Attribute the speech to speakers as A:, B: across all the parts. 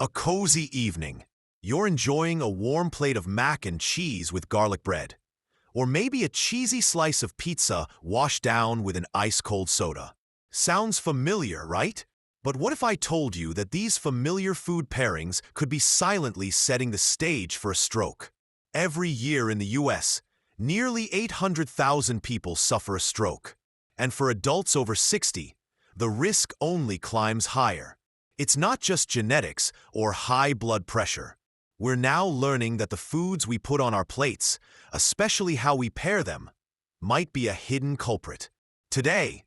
A: A cozy evening. You're enjoying a warm plate of mac and cheese with garlic bread. Or maybe a cheesy slice of pizza washed down with an ice-cold soda. Sounds familiar, right? But what if I told you that these familiar food pairings could be silently setting the stage for a stroke? Every year in the US, nearly 800,000 people suffer a stroke. And for adults over 60, the risk only climbs higher. It's not just genetics or high blood pressure. We're now learning that the foods we put on our plates, especially how we pair them, might be a hidden culprit. Today,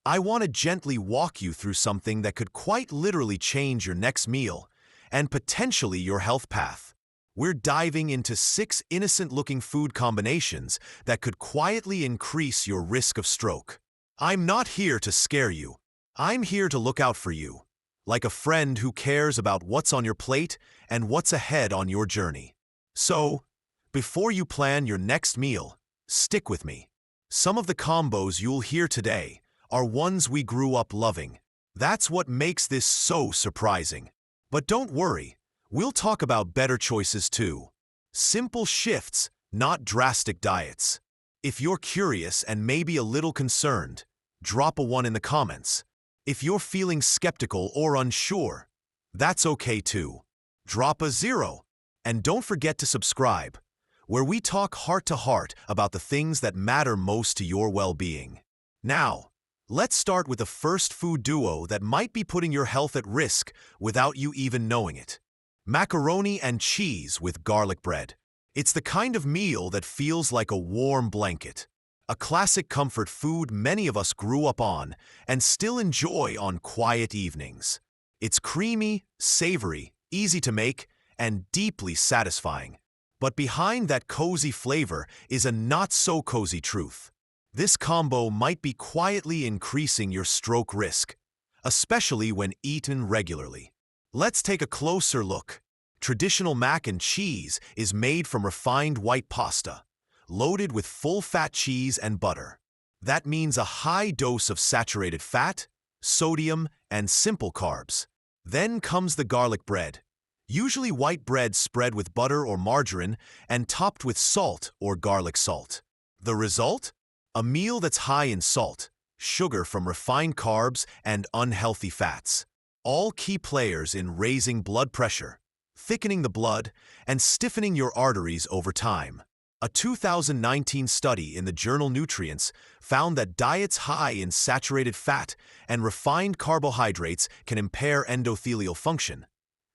A: I want to gently walk you through something that could quite literally change your next meal and potentially your health path. We're diving into 6 innocent-looking food combinations that could quietly increase your risk of stroke. I'm not here to scare you. I'm here to look out for you, like a friend who cares about what's on your plate and what's ahead on your journey. So, before you plan your next meal, stick with me. Some of the combos you'll hear today are ones we grew up loving. That's what makes this so surprising. But don't worry, we'll talk about better choices too. Simple shifts, not drastic diets. If you're curious and maybe a little concerned, drop a 1 in the comments. If you're feeling skeptical or unsure, that's okay too. Drop a 0. And don't forget to subscribe, where we talk heart-to-heart about the things that matter most to your well-being. Now, let's start with the first food duo that might be putting your health at risk without you even knowing it. Macaroni and cheese with garlic bread. It's the kind of meal that feels like a warm blanket. A classic comfort food many of us grew up on and still enjoy on quiet evenings. It's creamy, savory, easy to make, and deeply satisfying. But behind that cozy flavor is a not-so-cozy truth. This combo might be quietly increasing your stroke risk, especially when eaten regularly. Let's take a closer look. Traditional mac and cheese is made from refined white pasta, loaded with full-fat cheese and butter. That means a high dose of saturated fat, sodium, and simple carbs. Then comes the garlic bread, usually white bread spread with butter or margarine and topped with salt or garlic salt. The result? A meal that's high in salt, sugar from refined carbs, and unhealthy fats. All key players in raising blood pressure, thickening the blood, and stiffening your arteries over time. A 2019 study in the journal Nutrients found that diets high in saturated fat and refined carbohydrates can impair endothelial function,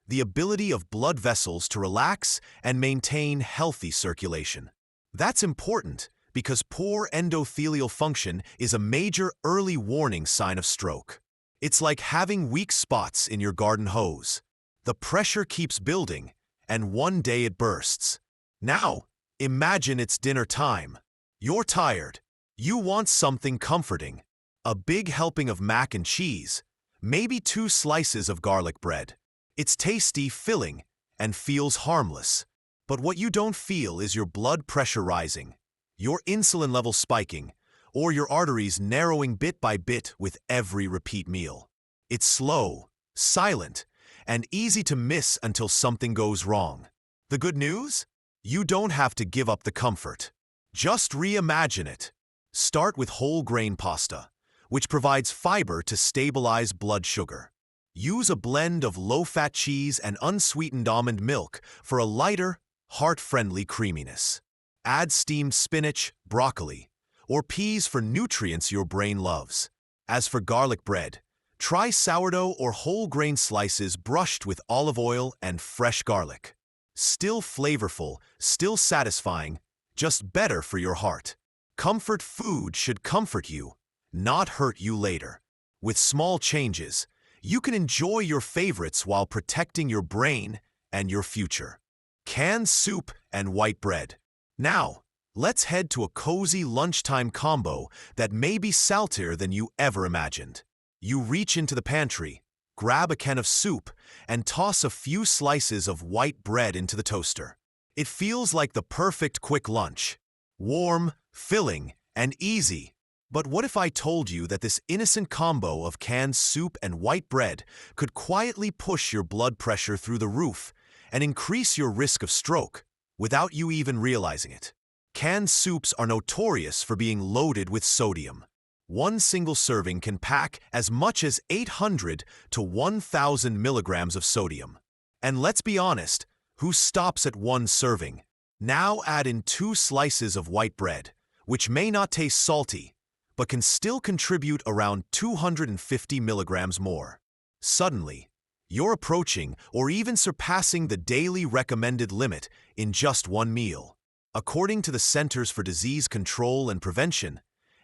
A: the ability of blood vessels to relax and maintain healthy circulation. That's important because poor endothelial function is a major early warning sign of stroke. It's like having weak spots in your garden hose. The pressure keeps building, and one day it bursts. Now, imagine it's dinner time. You're tired. You want something comforting. A big helping of mac and cheese, maybe 2 slices of garlic bread. It's tasty, filling, and feels harmless. But what you don't feel is your blood pressure rising, your insulin level spiking, or your arteries narrowing bit by bit with every repeat meal. It's slow, silent, and easy to miss until something goes wrong. The good news? You don't have to give up the comfort. Just reimagine it. Start with whole grain pasta, which provides fiber to stabilize blood sugar. Use a blend of low-fat cheese and unsweetened almond milk for a lighter, heart-friendly creaminess. Add steamed spinach, broccoli, or peas for nutrients your brain loves. As for garlic bread, try sourdough or whole grain slices brushed with olive oil and fresh garlic. Still flavorful, still satisfying, just better for your heart. Comfort food should comfort you, not hurt you later. With small changes, you can enjoy your favorites while protecting your brain and your future. Canned soup and white bread. Now, let's head to a cozy lunchtime combo that may be saltier than you ever imagined. You reach into the pantry, grab a can of soup, and toss a few slices of white bread into the toaster. It feels like the perfect quick lunch. Warm, filling, and easy. But what if I told you that this innocent combo of canned soup and white bread could quietly push your blood pressure through the roof and increase your risk of stroke without you even realizing it? Canned soups are notorious for being loaded with sodium. One single serving can pack as much as 800 to 1,000 milligrams of sodium. And let's be honest, who stops at one serving? Now add in 2 slices of white bread, which may not taste salty, but can still contribute around 250 milligrams more. Suddenly, you're approaching or even surpassing the daily recommended limit in just one meal. According to the Centers for Disease Control and Prevention,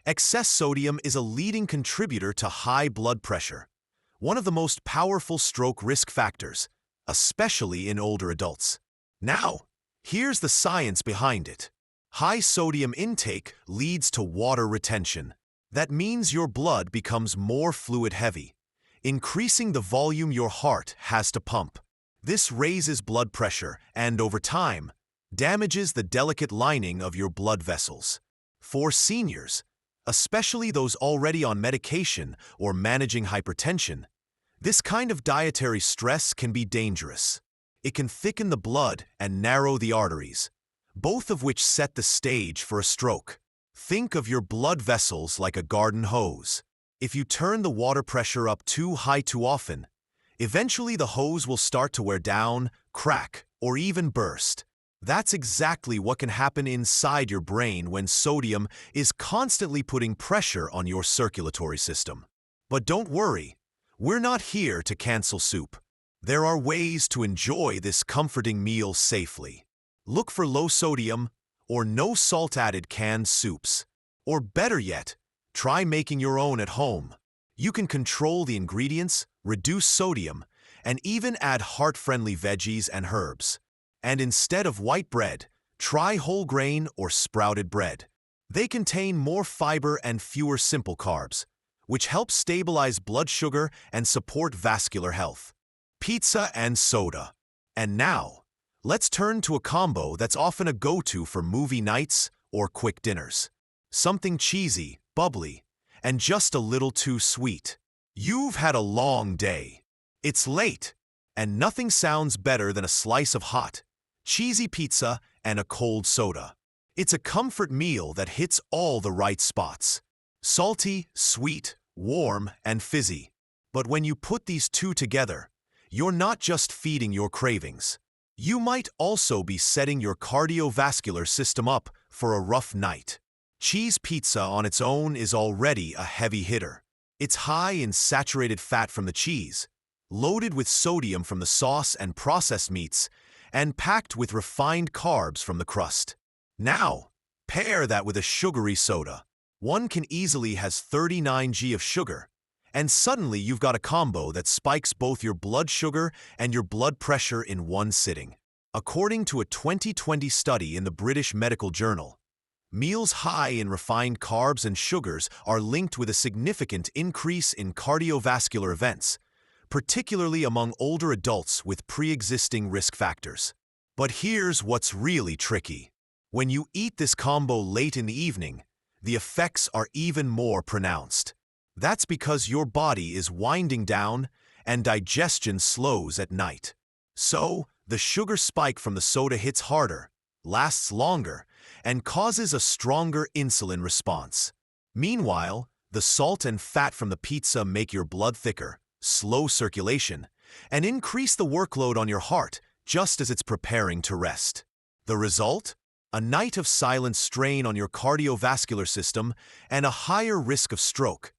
A: excess sodium is a leading contributor to high blood pressure, one of the most powerful stroke risk factors, especially in older adults. Now, here's the science behind it. High sodium intake leads to water retention. That means your blood becomes more fluid-heavy, increasing the volume your heart has to pump. This raises blood pressure and, over time, damages the delicate lining of your blood vessels. For seniors, especially those already on medication or managing hypertension, this kind of dietary stress can be dangerous. It can thicken the blood and narrow the arteries, both of which set the stage for a stroke. Think of your blood vessels like a garden hose. If you turn the water pressure up too high too often, eventually the hose will start to wear down, crack, or even burst. That's exactly what can happen inside your brain when sodium is constantly putting pressure on your circulatory system. But don't worry, we're not here to cancel soup. There are ways to enjoy this comforting meal safely. Look for low-sodium or no-salt-added canned soups. Or better yet, try making your own at home. You can control the ingredients, reduce sodium, and even add heart-friendly veggies and herbs. And instead of white bread, try whole grain or sprouted bread. They contain more fiber and fewer simple carbs, which helps stabilize blood sugar and support vascular health. Pizza and soda. And now, let's turn to a combo that's often a go-to for movie nights or quick dinners. Something cheesy, bubbly, and just a little too sweet. You've had a long day. It's late, and nothing sounds better than a slice of hot, cheesy pizza and a cold soda. It's a comfort meal that hits all the right spots. Salty, sweet, warm, and fizzy. But when you put these two together, you're not just feeding your cravings. You might also be setting your cardiovascular system up for a rough night. Cheese pizza on its own is already a heavy hitter. It's high in saturated fat from the cheese, loaded with sodium from the sauce and processed meats, and packed with refined carbs from the crust. Now, pair that with a sugary soda. One can easily has 39 g of sugar, and suddenly you've got a combo that spikes both your blood sugar and your blood pressure in one sitting. According to a 2020 study in the British Medical Journal, meals high in refined carbs and sugars are linked with a significant increase in cardiovascular events, particularly among older adults with pre-existing risk factors. But here's what's really tricky. When you eat this combo late in the evening, the effects are even more pronounced. That's because your body is winding down and digestion slows at night. So, the sugar spike from the soda hits harder, lasts longer, and causes a stronger insulin response. Meanwhile, the salt and fat from the pizza make your blood thicker, slow circulation, and increase the workload on your heart just as it's preparing to rest. The result? A night of silent strain on your cardiovascular system and a higher risk of stroke,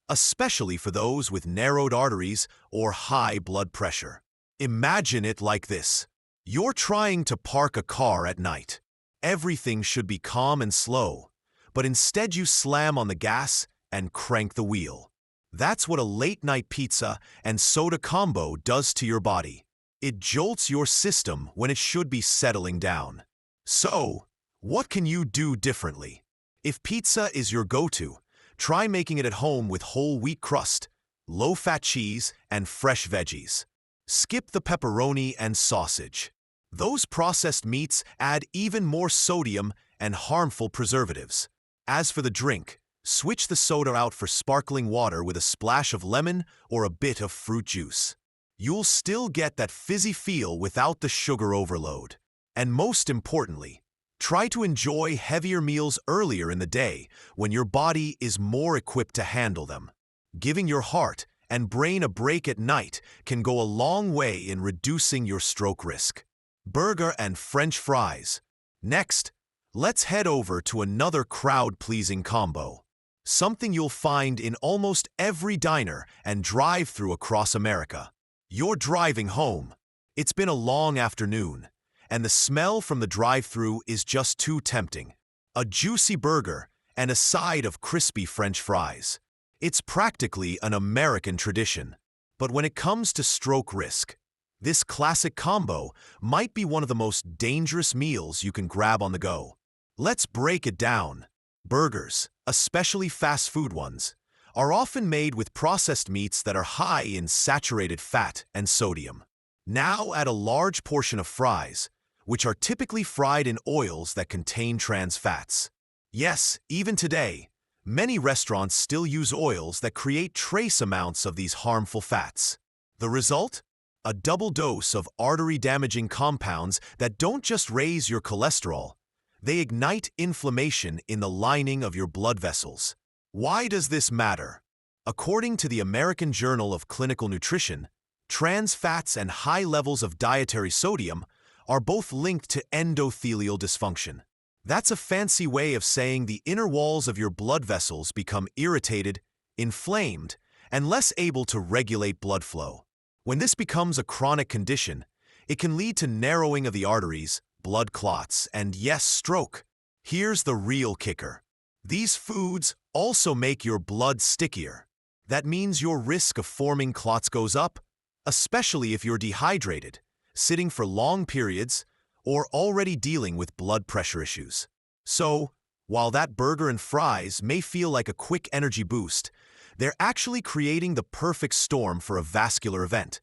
A: especially for those with narrowed arteries or high blood pressure. Imagine it like this. You're trying to park a car at night. Everything should be calm and slow, but instead you slam on the gas and crank the wheel. That's what a late-night pizza and soda combo does to your body. It jolts your system when it should be settling down. So, what can you do differently? If pizza is your go-to, try making it at home with whole wheat crust, low-fat cheese, and fresh veggies. Skip the pepperoni and sausage. Those processed meats add even more sodium and harmful preservatives. As for the drink, Switch the soda out for sparkling water with a splash of lemon or a bit of fruit juice. You'll still get that fizzy feel without the sugar overload. And most importantly, try to enjoy heavier meals earlier in the day when your body is more equipped to handle them. Giving your heart and brain a break at night can go a long way in reducing your stroke risk. Burger and French fries. Next, let's head over to another crowd-pleasing combo. Something you'll find in almost every diner and drive-thru across America. You're driving home. It's been a long afternoon, and the smell from the drive-thru is just too tempting. A juicy burger and a side of crispy French fries. It's practically an American tradition. But when it comes to stroke risk, this classic combo might be one of the most dangerous meals you can grab on the go. Let's break it down. Burgers, especially fast food ones, are often made with processed meats that are high in saturated fat and sodium. Now add a large portion of fries, which are typically fried in oils that contain trans fats. Yes, even today, many restaurants still use oils that create trace amounts of these harmful fats. The result? A double dose of artery-damaging compounds that don't just raise your cholesterol, they ignite inflammation in the lining of your blood vessels. Why does this matter? According to the American Journal of Clinical Nutrition, trans fats and high levels of dietary sodium are both linked to endothelial dysfunction. That's a fancy way of saying the inner walls of your blood vessels become irritated, inflamed, and less able to regulate blood flow. When this becomes a chronic condition, it can lead to narrowing of the arteries, blood clots, and yes, stroke. Here's the real kicker. These foods also make your blood stickier. That means your risk of forming clots goes up, especially if you're dehydrated, sitting for long periods, or already dealing with blood pressure issues. So, while that burger and fries may feel like a quick energy boost, they're actually creating the perfect storm for a vascular event,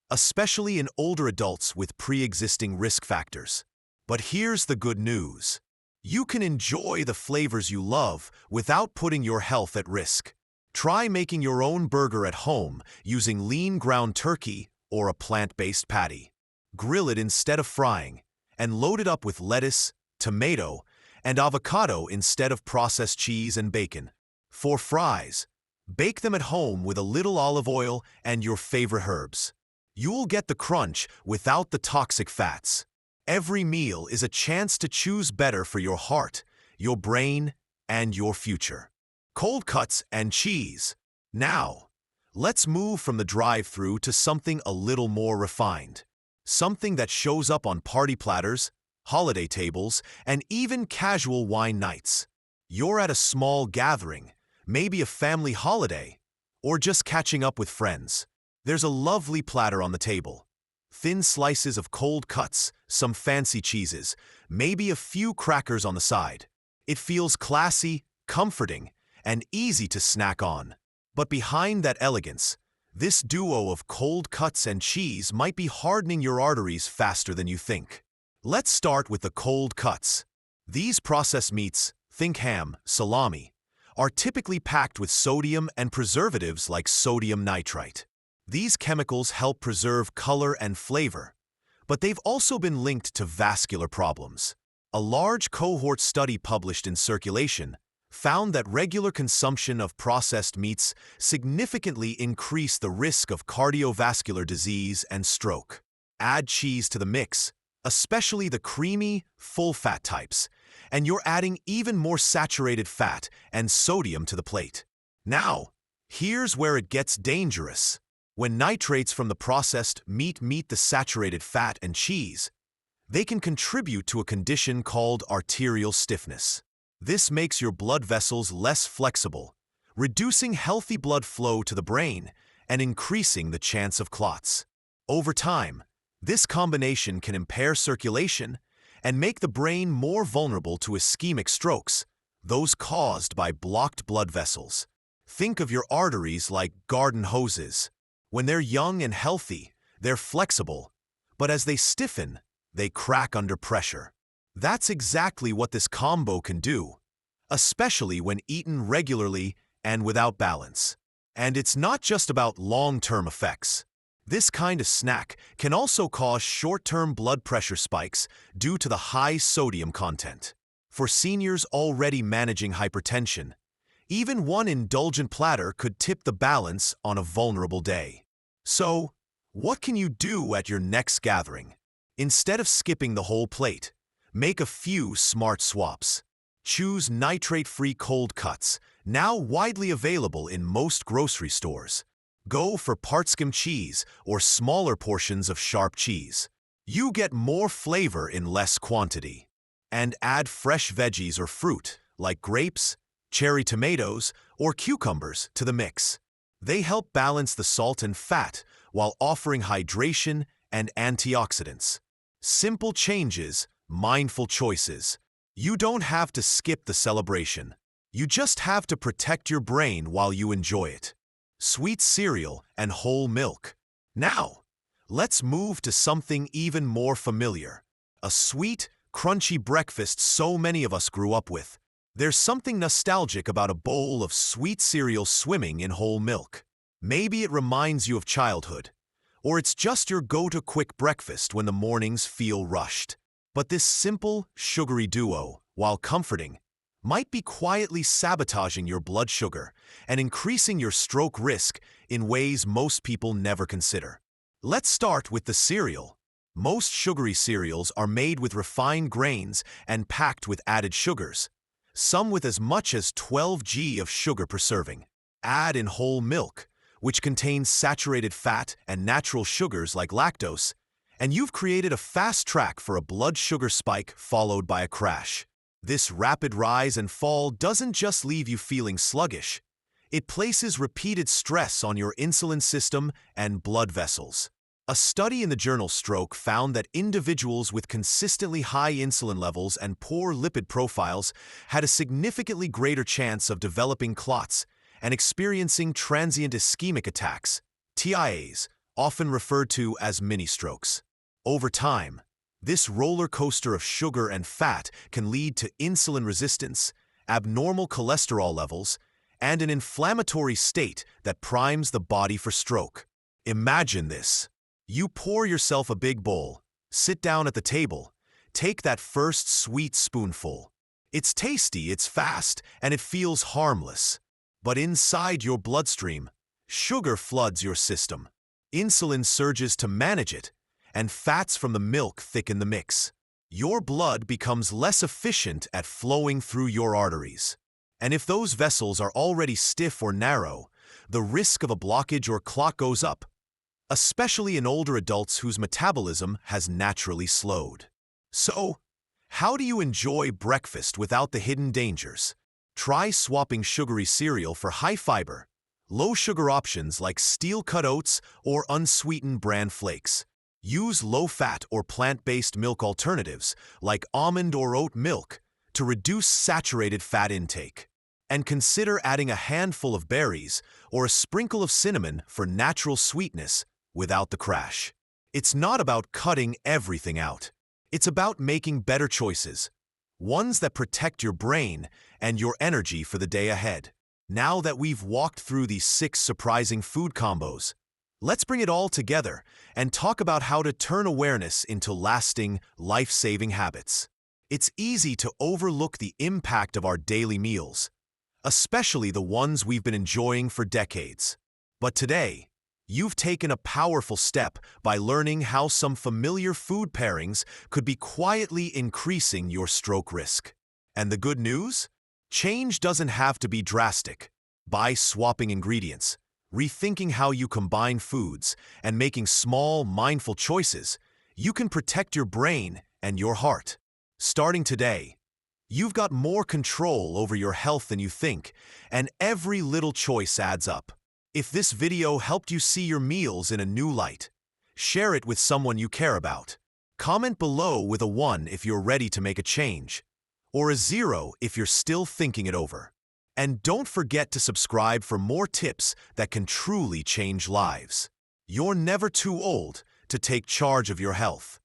A: especially in older adults with pre-existing risk factors. But here's the good news. You can enjoy the flavors you love without putting your health at risk. Try making your own burger at home using lean ground turkey or a plant-based patty. Grill it instead of frying, and load it up with lettuce, tomato, and avocado instead of processed cheese and bacon. For fries, bake them at home with a little olive oil and your favorite herbs. You'll get the crunch without the toxic fats. Every meal is a chance to choose better for your heart, your brain, and your future. Cold cuts and cheese. Now, let's move from the drive-thru to something a little more refined. Something that shows up on party platters, holiday tables, and even casual wine nights. You're at a small gathering, maybe a family holiday, or just catching up with friends. There's a lovely platter on the table. Thin slices of cold cuts, some fancy cheeses, maybe a few crackers on the side. It feels classy, comforting, and easy to snack on. But behind that elegance, this duo of cold cuts and cheese might be hardening your arteries faster than you think. Let's start with the cold cuts. These processed meats, think ham, salami, are typically packed with sodium and preservatives like sodium nitrite. These chemicals help preserve color and flavor, but they've also been linked to vascular problems. A large cohort study published in Circulation found that regular consumption of processed meats significantly increased the risk of cardiovascular disease and stroke. Add cheese to the mix, especially the creamy, full-fat types, and you're adding even more saturated fat and sodium to the plate. Now, here's where it gets dangerous. When nitrates from the processed meat meet the saturated fat and cheese, they can contribute to a condition called arterial stiffness. This makes your blood vessels less flexible, reducing healthy blood flow to the brain and increasing the chance of clots. Over time, this combination can impair circulation and make the brain more vulnerable to ischemic strokes, those caused by blocked blood vessels. Think of your arteries like garden hoses. When they're young and healthy, they're flexible, but as they stiffen, they crack under pressure. That's exactly what this combo can do, especially when eaten regularly and without balance. And it's not just about long-term effects. This kind of snack can also cause short-term blood pressure spikes due to the high sodium content. For seniors already managing hypertension, even one indulgent platter could tip the balance on a vulnerable day. So, what can you do at your next gathering? Instead of skipping the whole plate, make a few smart swaps. Choose nitrate-free cold cuts, now widely available in most grocery stores. Go for part-skim cheese or smaller portions of sharp cheese. You get more flavor in less quantity. And add fresh veggies or fruit, like grapes, cherry tomatoes, or cucumbers to the mix. They help balance the salt and fat while offering hydration and antioxidants. Simple changes, mindful choices. You don't have to skip the celebration. You just have to protect your brain while you enjoy it. Sweet cereal and whole milk. Now, let's move to something even more familiar. A sweet, crunchy breakfast so many of us grew up with. There's something nostalgic about a bowl of sweet cereal swimming in whole milk. Maybe it reminds you of childhood, or it's just your go-to quick breakfast when the mornings feel rushed. But this simple, sugary duo, while comforting, might be quietly sabotaging your blood sugar and increasing your stroke risk in ways most people never consider. Let's start with the cereal. Most sugary cereals are made with refined grains and packed with added sugars, some with as much as 12 g of sugar per serving. Add in whole milk, which contains saturated fat and natural sugars like lactose, and you've created a fast track for a blood sugar spike followed by a crash. This rapid rise and fall doesn't just leave you feeling sluggish. It places repeated stress on your insulin system and blood vessels. A study in the journal Stroke found that individuals with consistently high insulin levels and poor lipid profiles had a significantly greater chance of developing clots and experiencing transient ischemic attacks, TIAs, often referred to as mini-strokes. Over time, this roller coaster of sugar and fat can lead to insulin resistance, abnormal cholesterol levels, and an inflammatory state that primes the body for stroke. Imagine this. You pour yourself a big bowl, sit down at the table, take that first sweet spoonful. It's tasty, it's fast, and it feels harmless. But inside your bloodstream, sugar floods your system. Insulin surges to manage it, and fats from the milk thicken the mix. Your blood becomes less efficient at flowing through your arteries. And if those vessels are already stiff or narrow, the risk of a blockage or clot goes up, especially in older adults whose metabolism has naturally slowed. So, how do you enjoy breakfast without the hidden dangers? Try swapping sugary cereal for high-fiber, low-sugar options like steel-cut oats or unsweetened bran flakes. Use low-fat or plant-based milk alternatives like almond or oat milk to reduce saturated fat intake. And consider adding a handful of berries or a sprinkle of cinnamon for natural sweetness without the crash. It's not about cutting everything out. It's about making better choices, ones that protect your brain and your energy for the day ahead. Now that we've walked through these 6 surprising food combos, let's bring it all together and talk about how to turn awareness into lasting, life-saving habits. It's easy to overlook the impact of our daily meals, especially the ones we've been enjoying for decades. But today, you've taken a powerful step by learning how some familiar food pairings could be quietly increasing your stroke risk. And the good news? Change doesn't have to be drastic. By swapping ingredients, rethinking how you combine foods, and making small, mindful choices, you can protect your brain and your heart. Starting today, you've got more control over your health than you think, and every little choice adds up. If this video helped you see your meals in a new light, share it with someone you care about. Comment below with a 1 if you're ready to make a change, or a 0 if you're still thinking it over. And don't forget to subscribe for more tips that can truly change lives. You're never too old to take charge of your health.